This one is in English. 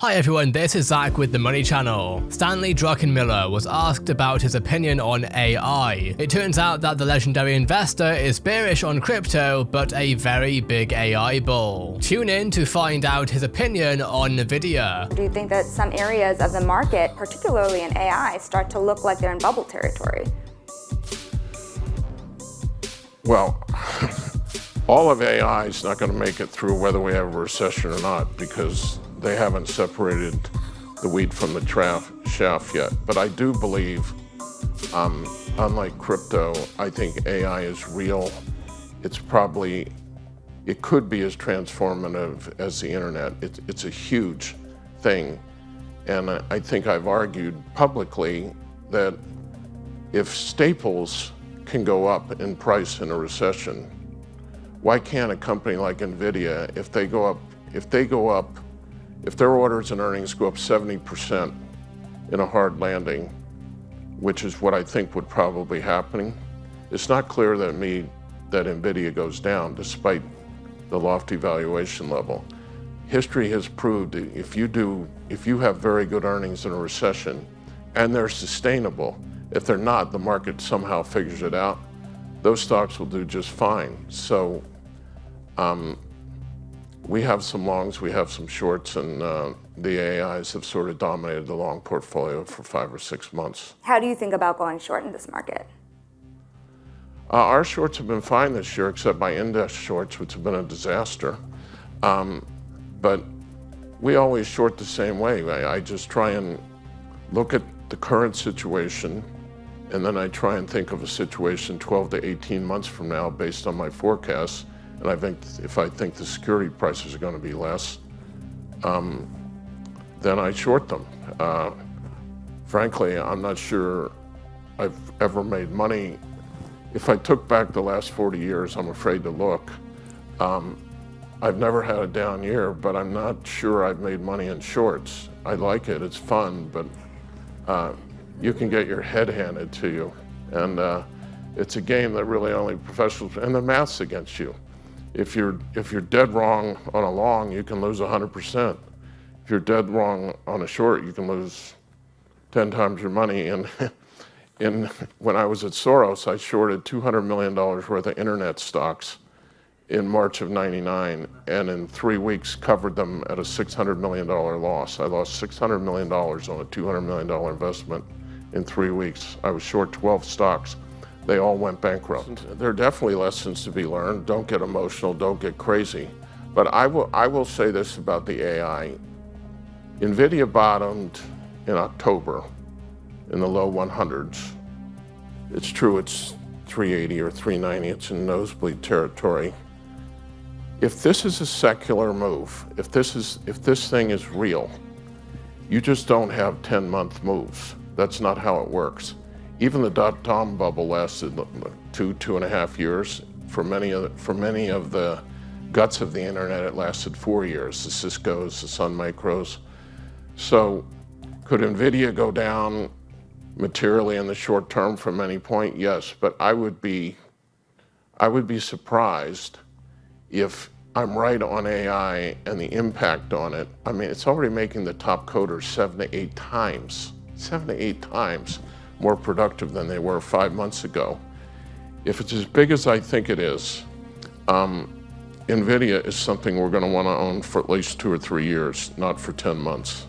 Hi everyone, this is Zach with the Money Channel. Stanley Druckenmiller was asked about his opinion on AI. It turns out that the legendary investor is bearish on crypto, but a very big AI bull. Tune in to find out his opinion on NVIDIA. Do you think that some areas of the market, particularly in AI, start to look like they're in bubble territory? Well, all of AI is not going to make it through whether we have a recession or not, because they haven't separated the wheat from the chaff yet. But I do believe, unlike crypto, I think AI is real. It could be as transformative as the internet. It's a huge thing. And I think I've argued publicly that if staples can go up in price in a recession, why can't a company like NVIDIA, if their orders and earnings go up 70% in a hard landing, which is what I think would probably happen, it's not clear to me that NVIDIA goes down despite the lofty valuation level. History has proved that if you have very good earnings in a recession and they're sustainable, if they're not, the market somehow figures it out, those stocks will do just fine. So we have some longs, we have some shorts, and the AIs have sort of dominated the long portfolio for 5 or 6 months. How do you think about going short in this market? Our shorts have been fine this year, except my index shorts, which have been a disaster. But we always short the same way. I just try and look at the current situation, and then I try and think of a situation 12 to 18 months from now based on my forecasts. And I think if I think the security prices are going to be less, then I short them. Frankly, I'm not sure I've ever made money. If I took back the last 40 years, I'm afraid to look. I've never had a down year, but I'm not sure I've made money in shorts. I like it, it's fun, but you can get your head handed to you. And it's a game that really only professionals, and the math's against you. If you're dead wrong on a long, you can lose 100%. If you're dead wrong on a short, you can lose 10 times your money. And when I was at Soros, I shorted $200 million worth of internet stocks in March of '99, and in 3 weeks covered them at a $600 million loss. I lost $600 million on a $200 million investment in 3 weeks. I was short 12 stocks. They all went bankrupt. There are definitely lessons to be learned. Don't get emotional, don't get crazy. But I will say this about the AI. NVIDIA bottomed in October in the low 100s. It's true, it's 380 or 390, it's in nosebleed territory. If this is a secular move, if this thing is real, you just don't have 10-month moves. That's not how it works. Even the dot-com bubble lasted 2.5 years. For many of the guts of the internet, it lasted 4 years. The Ciscos, the Sun Micros. So, could NVIDIA go down materially in the short term from any point? Yes, but I would be surprised if I'm right on AI and the impact on it. I mean, it's already making the top coders 7 to 8 times more productive than they were 5 months ago. If it's as big as I think it is, NVIDIA is something we're going to want to own for at least 2 or 3 years, not for 10 months.